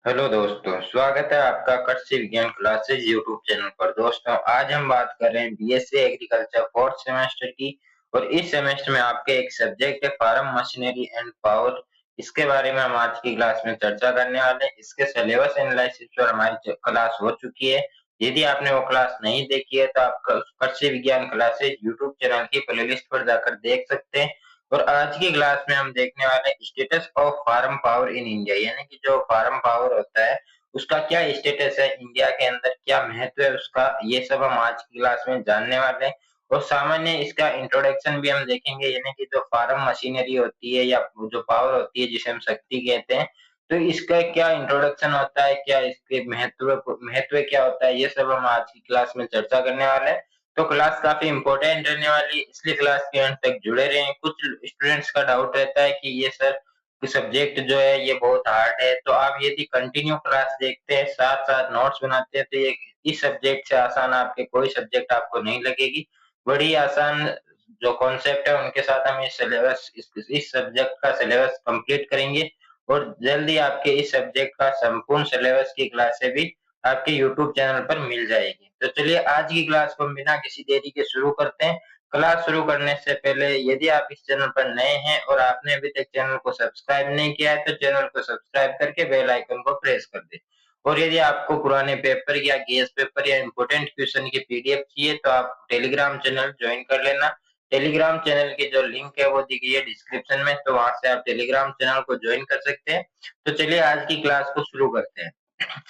Hello दोस्तों, स्वागत है आपका कृषि विज्ञान क्लासेज यूट्यूब चैनल पर। दोस्तों, आज हम बात कर रहे हैं बीएससी एग्रीकल्चर फोर्थ सेमेस्टर की। और इस सेमेस्टर में आपके एक सब्जेक्ट है फार्म मशीनरी एंड पावर। इसके बारे में हम आज की क्लास में चर्चा करने वाले हैं। इसके सिलेबस एनालिसिस पर हमारी क्लास हो चुकी है। यदि आपने वो क्लास नहीं देखी है तो आप कृषि विज्ञान क्लासेज यूट्यूब चैनल की प्लेलिस्ट पर जाकर देख सकते हैं। और आज की क्लास में हम देखने वाले हैं status of farm power in India, यानी कि जो फार्म पावर होता है उसका क्या स्टेटस है इंडिया के अंदर, क्या महत्व है उसका, ये सब हम आज की क्लास में जानने वाले हैं। और सामान्य इसका इंट्रोडक्शन भी हम देखेंगे, यानी कि जो फार्म मशीनरी होती है या जो पावर होती है जिसे हम शक्ति कहते हैं, तो इसका क्या इंट्रोडक्शन होता है, क्या इसके महत्व महत्व क्या होता है, ये सब हम आज की क्लास में चर्चा करने वाले हैं। तो क्लास काफी इंपॉर्टेंट रहने वाली है, इसलिए क्लास के अंत तक जुड़े रहें। कुछ स्टूडेंट्स का डाउट रहता है कि ये सर सब्जेक्ट जो है ये बहुत हार्ड है, तो आप यदि कंटिन्यू क्लास देखते हैं, साथ साथ नोट्स बनाते हैं, तो ये इस सब्जेक्ट से आसान आपके कोई सब्जेक्ट आपको नहीं लगेगी। बड़ी आसान जो कॉन्सेप्ट है उनके साथ हम इस सिलेबस इस सब्जेक्ट का सिलेबस कंप्लीट करेंगे। और जल्दी आपके इस सब्जेक्ट का संपूर्ण सिलेबस की क्लासें भी आपके यूट्यूब चैनल पर मिल जाएगी। तो चलिए आज की क्लास को हम बिना किसी देरी के शुरू करते हैं। क्लास शुरू करने से पहले यदि आप इस चैनल पर नए हैं और आपने अभी तक चैनल को सब्सक्राइब नहीं किया है तो चैनल को सब्सक्राइब करके बेल आइकन को प्रेस कर दें। और यदि आपको पुराने पेपर या गेस पेपर या इंपॉर्टेंट क्वेश्चन की पीडीएफ चाहिए तो आप टेलीग्राम चैनल ज्वाइन कर लेना। टेलीग्राम चैनल की जो लिंक है वो दी गई है डिस्क्रिप्शन में, तो वहां से आप टेलीग्राम चैनल को ज्वाइन कर सकते हैं। तो चलिए आज की क्लास को शुरू करते हैं।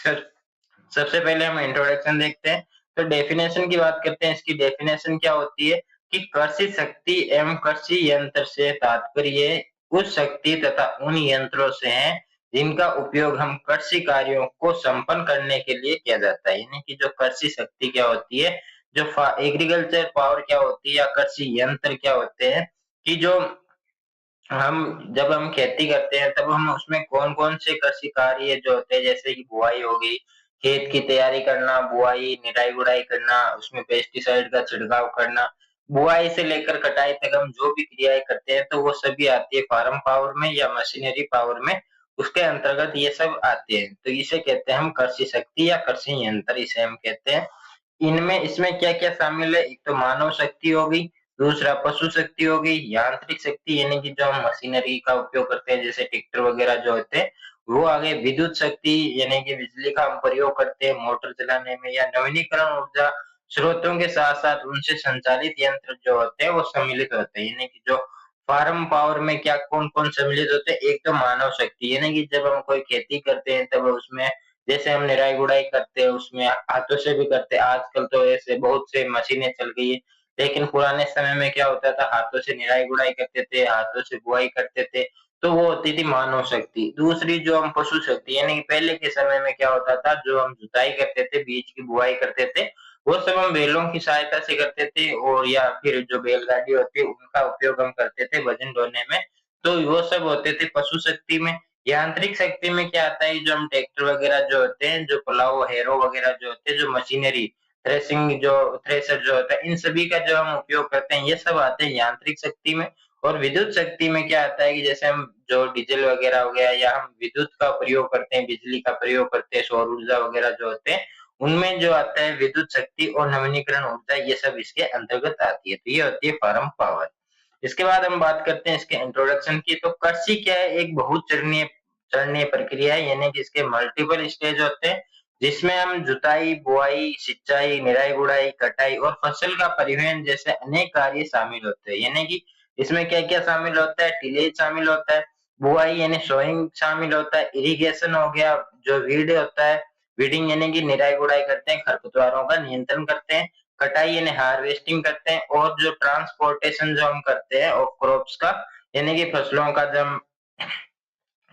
सर, सबसे पहले हम इंट्रोडक्शन देखते हैं। तो डेफिनेशन की बात करते हैं। इसकी डेफिनेशन क्या होती है कि कृषि शक्ति एवं कृषि यंत्र से तात्पर्य उस शक्ति तथा उन यंत्रों से है जिनका उपयोग हम कृषि कार्यों को संपन्न करने के लिए किया जाता है। यानी कि जो कृषि शक्ति क्या होती है, जो एग्रीकल्चर पावर क्या होती है या कृषि यंत्र क्या होते हैं, कि जो हम जब हम खेती करते हैं तब हम उसमें कौन-कौन से कृषि कार्य जो होते हैं, जैसे कि बुआई हो गई, खेत की तैयारी करना, बुआई, निराई-गुड़ाई करना, उसमें पेस्टिसाइड का छिड़काव करना, बुआई से लेकर कटाई तक हम जो भी क्रियाएँ करते हैं तो वो सभी आती है फार्म पावर में या मशीनरी पावर में, उसके अंतर्गत ये सब आते हैं। तो इसे कहते हैं हम कृषि शक्ति या कृषि यंत्र इसे हम कहते हैं। इनमें इसमें क्या-क्या शामिल है? एक तो मानव शक्ति हो गई, दूसरा पशु शक्ति हो गई, यांत्रिक शक्ति यानी कि जो हम मशीनरी का उपयोग करते हैं जैसे ट्रैक्टर वगैरह जो होते हैं, वो आ गए। विद्युत शक्ति यानी कि बिजली का हम प्रयोग करते हैं मोटर चलाने में या नवीनीकरण ऊर्जा स्रोतों के साथ-साथ उनसे संचालित यंत्र जो होते हैं वो सम्मिलित होते हैं। यानी कि जो फार्म पावर में क्या कौन-कौन सम्मिलित होते हैं? एक तो मानव शक्ति यानी कि जब हम कोई खेती करते हैं तब उसमें जैसे हम निराई-गुड़ाई करते हैं उसमें हाथों से भी करते हैं। आजकल तो ऐसे बहुत से मशीनें चल गई है। लेकिन पुराने समय में क्या होता था, हाथों से निराई-गुड़ाई करते थे, हाथों से बुआई करते थे, तो वो होती थी मानव शक्ति। दूसरी जो हम पशु शक्ति यानी कि पहले के समय में क्या होता था, जो हम जुताई करते थे, बीज की बुआई करते थे, वो सब हम बैलों की सहायता से करते थे और या फिर जो बैलगाड़ी होती है उनका उपयोग हम करते थे वजन ढोने में, तो वो सब होते थे पशु शक्ति में। यांत्रिक शक्ति में क्या आता है, जो हम ट्रैक्टर वगैरह जो होते हैं, जो प्लाऊ, हैरो वगैरह जो होते हैं, जो मशीनरी थ्रेसिंग जो थ्रेसर जो होता है, इन सभी का जो हम उपयोग करते हैं, ये सब आते हैं यांत्रिक शक्ति में। और विद्युत शक्ति में क्या आता है कि जैसे हम जो डीजल वगैरह हो गया या हम विद्युत का प्रयोग करते हैं, बिजली का प्रयोग करते हैं, सौर ऊर्जा वगैरह जो होते हैं, उनमें जो आता है विद्युत शक्ति और नवीनीकरण ऊर्जा, ये सब इसके अंतर्गत आती है। तो ये होती है फार्म पावर। इसके बाद हम बात करते हैं इसके इंट्रोडक्शन की। तो कृषि क्या है, एक बहुचरणीय चरणीय प्रक्रिया है, यानी कि इसके मल्टीपल स्टेज होते हैं जिसमें हम जुताई, बुआई, सिंचाई, निराई-गुड़ाई, कटाई और फसल का परिवहन जैसे अनेक कार्य शामिल होते हैं। यानी कि इसमें क्या-क्या शामिल होता है, टिलेज शामिल होता है, बुआई यानी सोइंग शामिल होता है, इरिगेशन हो गया, जो वीड होता है, वीडिंग यानी कि निराई-गुड़ाई करते हैं, खरपतवारों का नियंत्रण करते हैं, कटाई यानी हार्वेस्टिंग करते हैं, और जो ट्रांसपोर्टेशन जो हम करते हैं ऑफ क्रॉप्स का, यानी कि फसलों का जब हम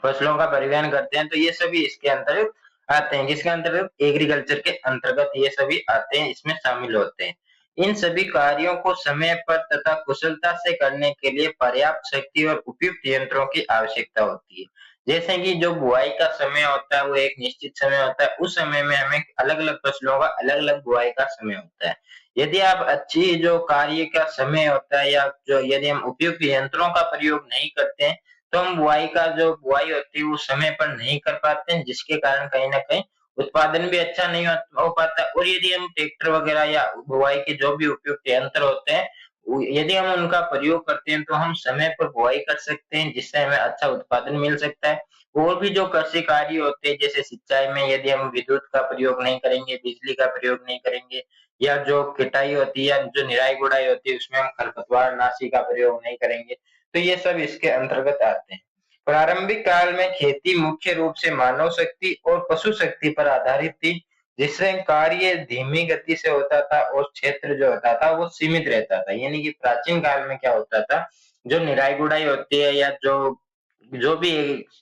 फसलों का परिवहन करते हैं, तो ये सभी इसके अंतर्गत आते हैं। किसके अंतर्गत? एग्रीकल्चर के अंतर्गत ये सभी आते हैं, इसमें शामिल होते हैं। इन सभी कार्यों को समय पर तथा कुशलता से करने के लिए पर्याप्त शक्ति और उपयुक्त यंत्रों की आवश्यकता होती है। जैसे कि जो बुआई का समय होता है वो एक निश्चित समय होता है, उस समय में हमें अलग-अलग फसलों का अलग-अलग बुआई का समय होता है। यदि आप अच्छी जो कार्य का समय होता है या जो यदि हम उपयुक्त यंत्रों का प्रयोग नहीं करते हैं, तो हम बुआई होती है वो समय पर नहीं कर पाते हैं, जिसके कारण कहीं न कहीं उत्पादन भी अच्छा नहीं हो पाता। और यदि हम ट्रैक्टर वगैरह या बुआई के जो भी उपयुक्त यंत्र होते हैं, यदि हम उनका प्रयोग करते हैं तो हम समय पर बुआई कर सकते हैं, जिससे हमें अच्छा उत्पादन मिल सकता है। और भी जो कृषि कार्य होते हैं, जैसे सिंचाई में यदि हम विद्युत का प्रयोग नहीं करेंगे, बिजली का प्रयोग नहीं करेंगे, या जो किटाई होती है या जो निराई-गुड़ाई होती है उसमें हम खरपतवारनाशी का प्रयोग नहीं करेंगे, तो ये सब इसके अंतर्गत आते हैं। प्रारंभिक काल में खेती मुख्य रूप से मानव शक्ति और पशु शक्ति पर आधारित थी, जिससे कार्य धीमी गति से होता था और क्षेत्र जो होता था वो सीमित रहता था। यानी कि प्राचीन काल में क्या होता था, जो निराई-गुड़ाई होती है या जो भी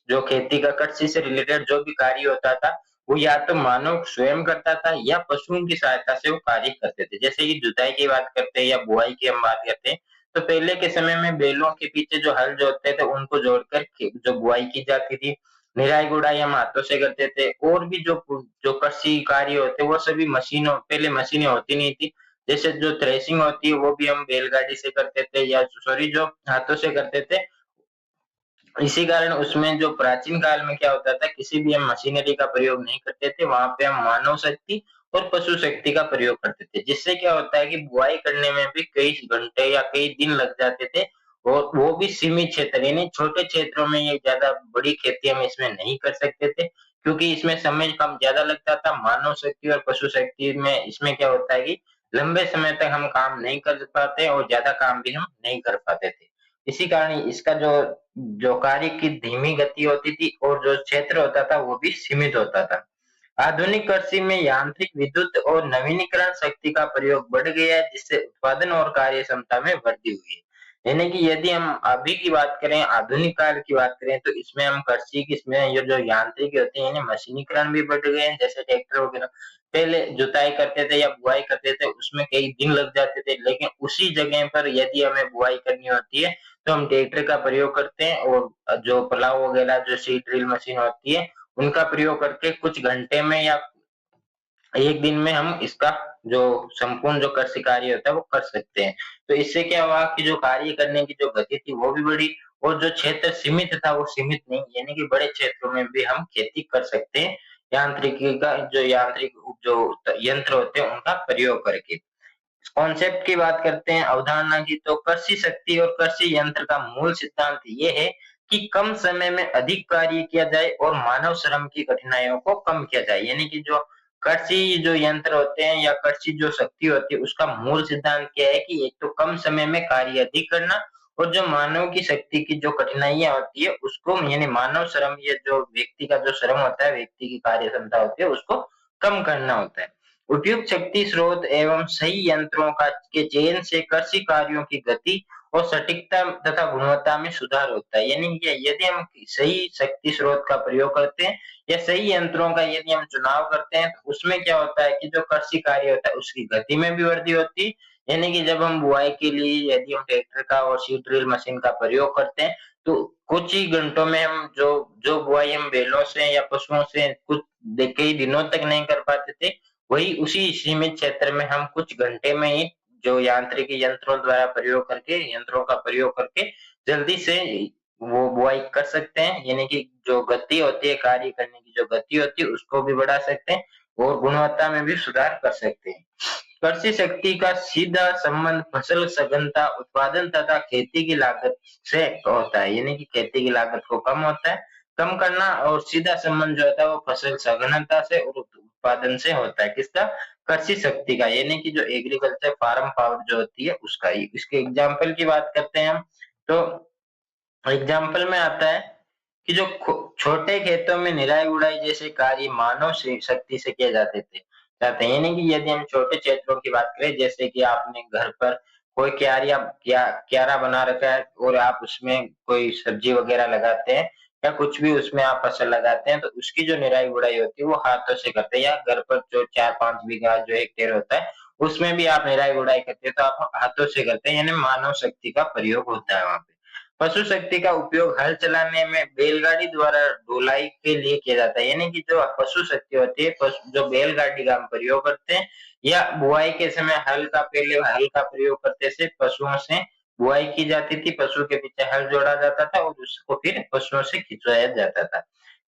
जो खेती का कृषि से रिलेटेड जो भी कार्य होता था, वो या तो मानव स्वयं करता था या पशुओं की सहायता से वो कार्य करते थे। जैसे कि जुताई की बात करते हैं या बुआई की हम बात करते हैं, तो पहले के समय में बैलों के पीछे जो हल जोतते थे उनको जोड़कर जो बुआई की जाती थी। निराई-गुड़ाई हम हाथों से करते थे। और भी जो कृषि कार्य होते वो सभी मशीनों पहले मशीनें होती नहीं थी। जैसे जो थ्रेसिंग होती है वो भी हम बैलगाड़ी से करते थे या सॉरी जो हाथों से करते थे। इसी कारण उसमें जो प्राचीन काल में क्या होता था, किसी भी हम मशीनरी का प्रयोग नहीं करते थे, वहाँ पे हम मानव शक्ति और पशु शक्ति का प्रयोग करते थे। जिससे क्या होता है कि बुआई करने में भी कई घंटे या कई दिन लग जाते थे, और वो भी सीमित क्षेत्र, यानी छोटे क्षेत्रों में। ये ज़्यादा बड़ी खेती हम इसमें नहीं कर सकते थे, क्योंकि इसमें समय कम ज़्यादा लगता था। मानव शक्ति और पशु शक्ति में इसमें क्या होता है कि लंबे समय तक हम काम नहीं कर पाते और ज़्यादा काम भी हम नहीं कर पाते थे। इसी कारण इसका जो जो कार्य की धीमी गति होती थी और जो क्षेत्र होता था वो भी सीमित होता था। आधुनिक कृषि में यांत्रिक विद्युत और नवीनीकरण शक्ति का प्रयोग बढ़ गया है, जिससे उत्पादन और कार्य क्षमता में वृद्धि हुई है। यानी कि यदि हम अभी की बात करें, आधुनिक काल की बात करें, तो इसमें हम कृषि की इसमें ये जो यांत्रिक होते हैं यानी मशीनीकरण भी बढ़ गए हैं, जैसे ट्रैक्टर वगैरह। पहले जुताई करते थे या बुआई करते थे उसमें कई दिन लग जाते थे, लेकिन उसी जगह पर यदि हमें बुआई करनी होती है तो हम ट्रैक्टर का प्रयोग करते हैं, और जो प्लाऊ वगैरह जो सीड ड्रिल मशीन होती है उनका प्रयोग करके कुछ घंटे में या एक दिन में हम इसका जो संपूर्ण जो कृषि कार्य होता है वो कर सकते हैं। तो इससे क्या हुआ कि जो कार्य करने की जो गति थी वो भी बढ़ी, और जो क्षेत्र सीमित था वो सीमित नहीं, यानी कि बड़े क्षेत्रों में भी हम खेती कर सकते हैं, यांत्रिकी का जो यांत्रिक जो यंत्र होते हैं उनका प्रयोग करके। कॉन्सेप्ट की बात करते हैं, अवधारणा की, तो कृषि शक्ति और कृषि यंत्र का मूल सिद्धांत ये है कि कम समय में अधिक कार्य किया जाए और मानव श्रम की कठिनाइयों को कम किया जाए। यानी कि जो कृषि जो यंत्र होते हैं या कृषि जो शक्ति होती है उसका मूल सिद्धांत क्या है कि एक तो कम समय में कार्य अधिक करना, और जो मानव की शक्ति की जो कठिनाइयां होती है उसको, यानी मानव श्रम, ये जो व्यक्ति का जो श्रम होता है, व्यक्ति की कार्य क्षमता होती है उसको कम करना होता है। उपयुक्त शक्ति स्रोत एवं सही यंत्रों का के चयन से कृषि कार्यों की गति और सटीकता तथा गुणवत्ता में सुधार होता है। यानी कि यदि हम सही शक्ति स्रोत का प्रयोग करते हैं या सही यंत्रों का यदि हम चुनाव करते हैं, तो उसमें क्या होता है कि जो कृषि कार्य होता है उसकी गति में भी वृद्धि होती है। यानी कि जब हम बुआई के लिए यदि हम ट्रैक्टर का और सीड ड्रिल मशीन का प्रयोग करते हैं, तो कुछ ही घंटों में हम जो जो बुआई हम बैलों से या पशुओं से कई दिनों तक नहीं कर पाते थे, वही उसी सीमित क्षेत्र में हम कुछ घंटे में ही जो यांत्रिकी यंत्रों का प्रयोग करके जल्दी से वो बुआई कर सकते हैं। यानी कि जो गति होती है, कार्य करने की जो गति होती है उसको भी बढ़ा सकते हैं और गुणवत्ता में भी सुधार कर सकते हैं। कृषि शक्ति का सीधा संबंध फसल सघनता, उत्पादन तथा खेती की लागत से होता है। यानी कि खेती की लागत को कम करना, और सीधा संबंध जो होता है वो फसल सघनता से और उत्पादन से होता है। किसका? कृषि शक्ति का। यानी कि जो एग्रीकल्चर फार्म पावर जो होती है उसका ही। इसके एग्जाम्पल की बात करते हैं हम, तो एग्जाम्पल में आता है कि जो छोटे खेतों में निराई-गुड़ाई जैसे कार्य मानव से शक्ति से किए जाते हैं। यानी कि यदि हम छोटे क्षेत्रों की बात करें, जैसे कि आपने घर पर कोई क्यारा बना रखा है और आप उसमें कोई सब्जी वगैरह लगाते हैं या कुछ भी उसमें आप फसल लगाते हैं, तो उसकी जो निराई-गुड़ाई होती है वो हाथों से करते हैं, या घर पर जो 4-5 बीघा जो हेक्टेयर होता है उसमें भी आप निराई-गुड़ाई करते हैं तो आप हाथों से करते हैं, यानी मानव शक्ति का प्रयोग होता है वहाँ पे। पशु शक्ति का उपयोग हल चलाने में बैलगाड़ी द्वारा ढुलाई के लिए किया जाता है। यानी कि जो पशु शक्ति होती है, जो बैलगाड़ी का हम प्रयोग करते हैं, या बुआई के समय पहले हल का प्रयोग करते थे पशुओं से, बुआई की जाती थी, पशु के पीछे हल जोड़ा जाता था और उसको फिर पशुओं से खिंचवाया जाता था।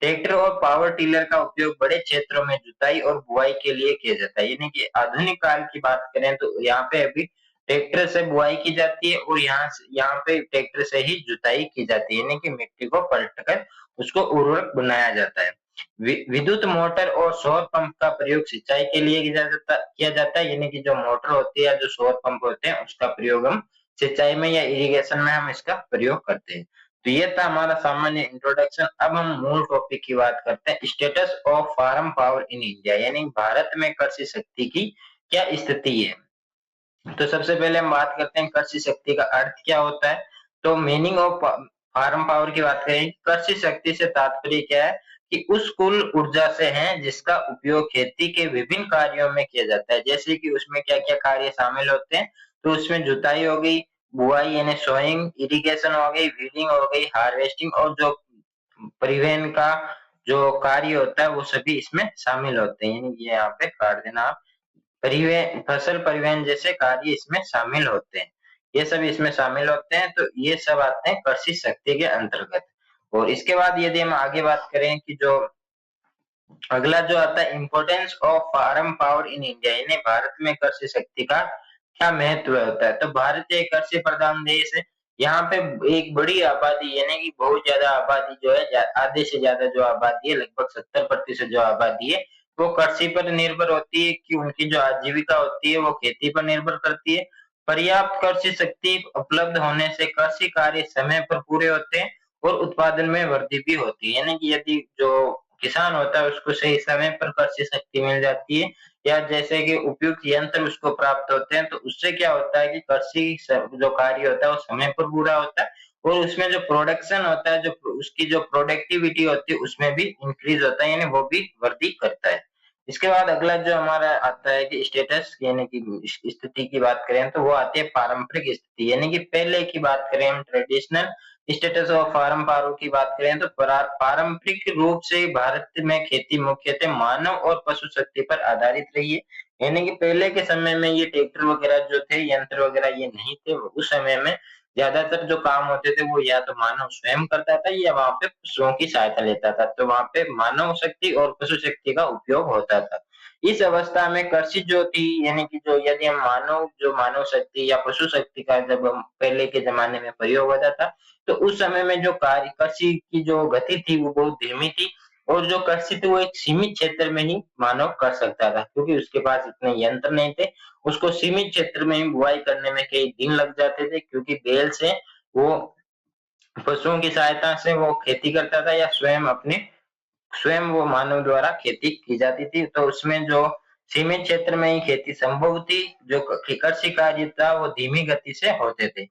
ट्रैक्टर और पावर टिलर का उपयोग बड़े क्षेत्रों में जुताई और बुआई के लिए किया जाता है। यानी कि आधुनिक काल की बात करें तो यहाँ पे अभी ट्रैक्टर से बुआई की जाती है और यहाँ पे ट्रैक्टर से ही जुताई की जाती है, यानी कि मिट्टी को पलटकर उसको उर्वरक बनाया जाता है। विद्युत मोटर और सौर पंप का प्रयोग सिंचाई के लिए किया जाता है, यानी कि जो मोटर होती है, जो सौर पंप होते हैं, उसका प्रयोग हम सिंचाई में या इरिगेशन में हम इसका प्रयोग करते हैं। तो ये था हमारा सामान्य इंट्रोडक्शन। अब हम मूल टॉपिक की बात करते हैं, status of farm power in India, यानी भारत में कृषि शक्ति की क्या स्थिति है। तो सबसे पहले हम बात करते हैं कृषि शक्ति का अर्थ क्या होता है। तो मीनिंग ऑफ फार्म पावर की बात करें, कृषि शक्ति से तात्पर्य क्या है कि उस कुल ऊर्जा से है जिसका उपयोग खेती के विभिन्न कार्यों में किया जाता है। जैसे कि उसमें क्या क्या कार्य शामिल होते हैं, तो उसमें जुताई हो गई, बुआई यानी सोइंग, इरिगेशन हो गई, वीडिंग हो गई, हार्वेस्टिंग, और जो परिवहन का जो कार्य होता है वो सभी इसमें शामिल होते हैं। यानी ये यहाँ पे काट देना आप, परिवहन, फसल परिवहन जैसे कार्य इसमें शामिल होते हैं। ये सब इसमें शामिल होते हैं, तो ये सब आते हैं कृषि शक्ति के अंतर्गत। और इसके बाद यदि हम आगे बात करें कि जो अगला जो आता है, importance of farm power in India, यानी भारत में कृषि शक्ति का क्या महत्व होता है। तो भारत एक कृषि प्रधान देश है। यहाँ पे एक बड़ी आबादी, यानी कि बहुत ज्यादा आबादी जो है, आधे से ज्यादा जो आबादी है, लगभग 70% जो आबादी है, वो कृषि पर निर्भर होती है। कि उनकी जो आजीविका होती है वो खेती पर निर्भर करती है। पर्याप्त कृषि शक्ति उपलब्ध होने से कृषि कार्य समय पर पूरे होते हैं और उत्पादन में वृद्धि भी होती है। यानी कि यदि जो किसान होता है उसको सही समय पर कृषि शक्ति मिल जाती है, या जैसे कि उपयुक्त यंत्र उसको प्राप्त होते हैं, तो उससे क्या होता है कि जो कार्य होता है वो समय पर पूरा होता है और उसमें जो प्रोडक्शन होता है, जो उसकी जो प्रोडक्टिविटी होती है, उसमें भी इंक्रीज होता है, यानी वो भी वृद्धि करता है। इसके बाद अगला जो हमारा आता है कि स्टेटस, यानी कि स्थिति की बात करें तो वो आती है पारंपरिक स्थिति, यानी कि पहले की बात करें हम, traditional status of farm power की बात करें तो पारंपरिक रूप से भारत में खेती मुख्यतः मानव और पशु शक्ति पर आधारित रही है। यानी कि पहले के समय में ये ट्रैक्टर वगैरह जो थे, यंत्र वगैरह ये नहीं थे। उस समय में ज्यादातर जो काम होते थे वो या तो मानव स्वयं करता था या वहां पे पशुओं की सहायता लेता था। तो वहां पे मानव शक्ति और पशु शक्ति का उपयोग होता था। इस अवस्था में कृषि जो थी, यानी कि जो यदि हम मानव शक्ति या पशु शक्ति का जब हम पहले के जमाने में प्रयोग होता था, तो उस समय में जो कार्य कृषि की जो गति थी वो बहुत धीमी थी। और जो कृषि थी वो एक सीमित क्षेत्र में ही मानव कर सकता था, क्योंकि उसके पास इतने यंत्र नहीं थे। उसको सीमित क्षेत्र में ही बुआई करने में कई दिन लग जाते थे, क्योंकि बैल से वो पशुओं की सहायता से वो खेती करता था, या स्वयं वो मानव द्वारा खेती की जाती थी। तो उसमें जो सीमित क्षेत्र में ही खेती संभव थी, जो कृषि कार्य था वो धीमी गति से होते थे।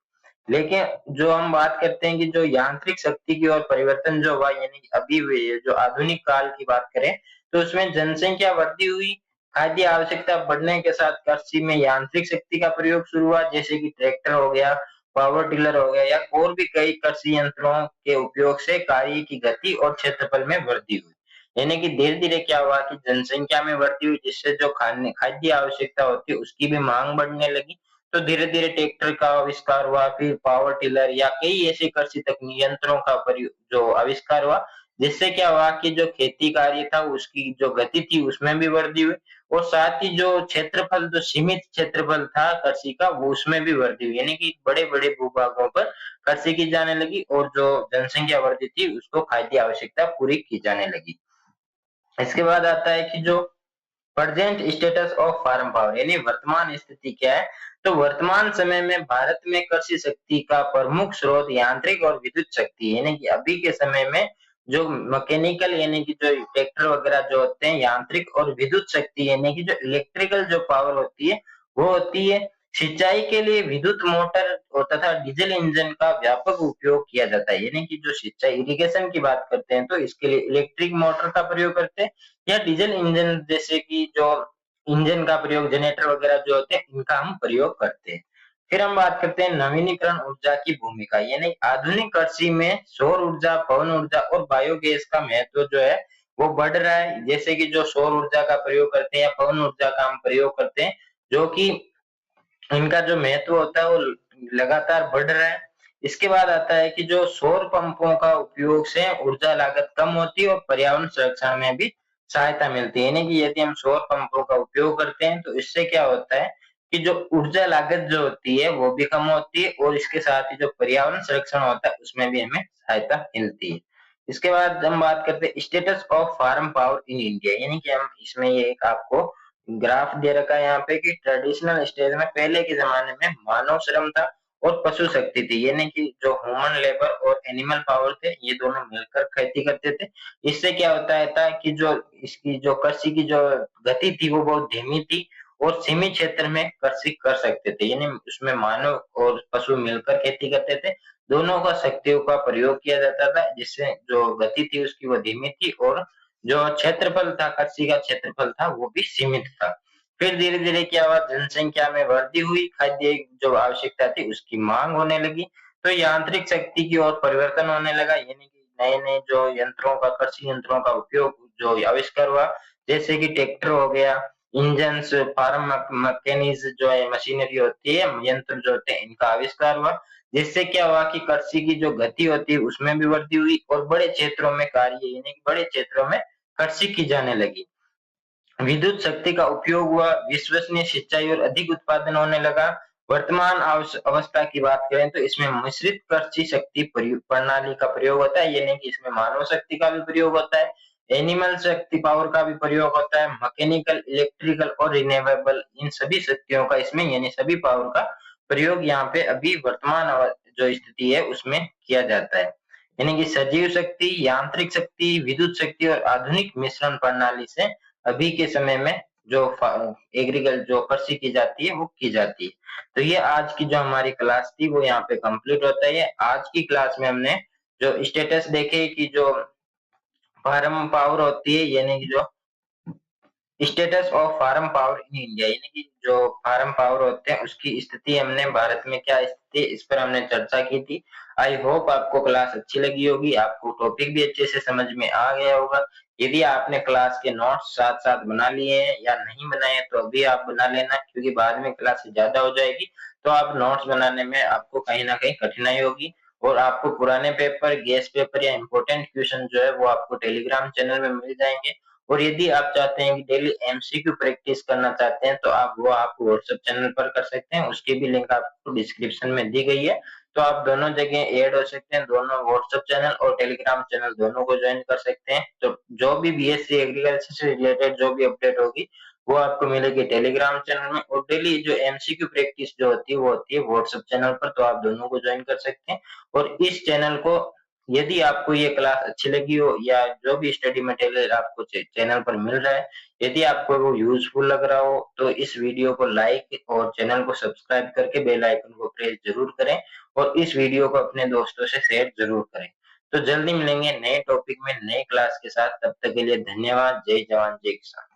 लेकिन जो हम बात करते हैं कि जो यांत्रिक शक्ति की ओर परिवर्तन जो हुआ, यानी कि अभी हुई है, जो आधुनिक काल की बात करें तो उसमें जनसंख्या वृद्धि हुई, खाद्य आवश्यकता बढ़ने के साथ कृषि में यांत्रिक शक्ति का प्रयोग शुरू हुआ, जैसे कि ट्रैक्टर हो गया, पावर टिलर हो गया, या और भी कई कृषि यंत्रों के उपयोग से कार्य की गति और क्षेत्रफल में वृद्धि हुई। यानी कि धीरे धीरे क्या हुआ कि जनसंख्या में वृद्धि हुई, जिससे जो खाद्य आवश्यकता होती है उसकी भी मांग बढ़ने लगी। तो धीरे धीरे ट्रैक्टर का आविष्कार हुआ, फिर पावर टिलर या कई ऐसे कृषि तकनीक यंत्रों का जो आविष्कार हुआ, जिससे क्या हुआ कि जो खेती कार्य था उसकी जो गति थी उसमें भी वृद्धि हुई, और साथ ही जो क्षेत्रफल, जो सीमित क्षेत्रफल था कृषि का, वो उसमें भी वृद्धि हुई। यानी कि बड़े बड़े भूभागों पर कृषि की जाने लगी और जो जनसंख्या वृद्धि थी उसको खाद्य आवश्यकता पूरी की जाने लगी। इसके बाद आता है कि जो present status of farm power, यानी वर्तमान स्थिति क्या है। तो वर्तमान समय में भारत में कृषि शक्ति का प्रमुख स्रोत यांत्रिक और विद्युत शक्ति है। यानी कि अभी के समय में जो मैकेनिकल, यानी कि जो ट्रैक्टर वगैरह जो होते हैं, यांत्रिक और विद्युत शक्ति यानी कि जो इलेक्ट्रिकल जो पावर होती है वो होती है। सिंचाई के लिए विद्युत मोटर और तथा डीजल इंजन का व्यापक उपयोग किया जाता है। यानी कि जो सिंचाई इरिगेशन की बात करते हैं तो इसके लिए इलेक्ट्रिक मोटर का प्रयोग करते हैं, या डीजल इंजन जैसे कि जो इंजन का प्रयोग, जनरेटर वगैरह जो होते हैं, इनका हम प्रयोग करते हैं। फिर हम बात करते हैं नवीनीकरण ऊर्जा की भूमिका, यानी आधुनिक कृषि में सौर ऊर्जा, पवन ऊर्जा और बायोगैस का महत्व जो है वो बढ़ रहा है। जैसे कि जो सौर ऊर्जा का प्रयोग करते हैं या पवन ऊर्जा का हम प्रयोग करते हैं, जो कि इनका जो महत्व होता है वो लगातार बढ़ रहा है। इसके बाद आता है कि जो सौर पंपों का उपयोग से ऊर्जा लागत कम होती है और पर्यावरण संरक्षण में भी सहायता मिलती है। यानी कि यदि हम सौर पंपों का उपयोग करते हैं तो इससे क्या होता है कि जो ऊर्जा लागत जो होती है वो भी कम होती है और इसके साथ ही जो पर्यावरण संरक्षण होता है उसमें भी हमें सहायता मिलती है। इसके बाद हम बात करते हैं status of farm power in India, यानी कि हम इसमें ये एक आपको ग्राफ दे रखा है यहाँ पे कि ट्रेडिशनल स्टेज में पहले के जमाने में मानव श्रम था और पशु शक्ति थी, यानी कि जो ह्यूमन लेबर और एनिमल पावर थे ये दोनों मिलकर खेती करते थे। इससे क्या होता है था कि जो इसकी जो कृषि की जो गति थी वो बहुत धीमी थी और सीमित क्षेत्र में कृषि कर सकते थे, यानी उसमें मानव और पशु मिलकर खेती करते थे। दोनों का शक्तियों का प्रयोग किया जाता था जिससे जो गति थी उसकी वो धीमी थी और जो क्षेत्रफल था, कृषि का क्षेत्रफल था वो भी सीमित था। फिर धीरे-धीरे क्या हुआ, जनसंख्या में वृद्धि हुई, खाद्य जो आवश्यकता थी उसकी मांग होने लगी, तो यांत्रिक शक्ति की ओर परिवर्तन होने लगा, यानी कि नए-नए जो यंत्रों का, कृषि यंत्रों का उपयोग जो आविष्कार हुआ, जैसे कि ट्रैक्टर हो गया, इंजन्स, फार्म मैकेनिज्म जो है मशीनरी होती है, यंत्र जो होते हैं इनका आविष्कार हुआ। जिससे क्या हुआ कि कृषि की जो गति होती है उसमें भी वृद्धि हुई और बड़े क्षेत्रों में कार्य यानी कि बड़े क्षेत्रों में कृषि की जाने लगी। विद्युत शक्ति का उपयोग हुआ, विश्वसनीय सिंचाई और अधिक उत्पादन होने लगा। वर्तमान अवस्था की बात करें तो इसमें मिश्रित कृषि शक्ति प्रणाली का प्रयोग होता है, यानी कि इसमें मानव शक्ति का भी प्रयोग होता है, एनिमल शक्ति पावर का भी प्रयोग होता है, मैकेनिकल, इलेक्ट्रिकल और रिन्यूएबल इन सभी शक्तियों का इसमें यानी सभी पावर का प्रयोग यहाँ पे अभी वर्तमान जो स्थिति है उसमें किया जाता है। यानी कि सजीव शक्ति, यांत्रिक शक्ति, विद्युत शक्ति और आधुनिक मिश्रण प्रणाली से अभी के समय में जो एग्रीकल्चर जो कृषि की जाती है वो की जाती है। तो ये आज की जो हमारी क्लास थी वो यहाँ पे कंप्लीट होता है। आज की क्लास में हमने जो स्टेटस देखे कि जो फार्म पावर होती है यानी कि जो status of farm power in India, यानी कि जो फार्म पावर होते हैं उसकी स्थिति हमने भारत में क्या स्थिति है इस पर हमने चर्चा की थी। आई होप आपको क्लास अच्छी लगी होगी, आपको टॉपिक भी अच्छे से समझ में आ गया होगा। यदि आपने क्लास के नोट्स साथ साथ बना लिए हैं या नहीं बनाए तो अभी आप बना लेना, क्योंकि बाद में क्लास ज्यादा हो जाएगी तो आप नोट्स बनाने में आपको कहीं ना कहीं कठिनाई होगी और आपको पुराने पेपर, गेस्ट पेपर या इंपॉर्टेंट क्वेश्चन जो है वो आपको टेलीग्राम चैनल में मिल जाएंगे। और यदि आप चाहते हैं कि डेली एमसीक्यू प्रैक्टिस करना चाहते हैं तो आप व्हाट्सएप चैनल पर कर सकते हैं, उसकी भी लिंक आपको डिस्क्रिप्शन में दी गई है। तो आप दोनों जगह ऐड हो सकते हैं, दोनों व्हाट्सएप चैनल और टेलीग्राम चैनल दोनों को ज्वाइन कर सकते हैं। तो जो भी बीएससी एग्रीकल्चर से रिलेटेड जो भी अपडेट होगी वो आपको मिलेगी टेलीग्राम चैनल में, और डेली जो एमसीक्यू प्रैक्टिस जो होती है वो होती है व्हाट्सएप चैनल पर, तो आप दोनों को ज्वाइन कर सकते हैं। और इस चैनल को यदि आपको ये क्लास अच्छी लगी हो या जो भी स्टडी मटेरियल आपको चैनल पर मिल रहा है, यदि आपको वो यूजफुल लग रहा हो तो इस वीडियो को लाइक और चैनल को सब्सक्राइब करके बेल आइकन को प्रेस जरूर करें और इस वीडियो को अपने दोस्तों से शेयर जरूर करें। तो जल्दी मिलेंगे नए टॉपिक में नए क्लास के साथ, तब तक के लिए धन्यवाद। जय जवान जय किसान।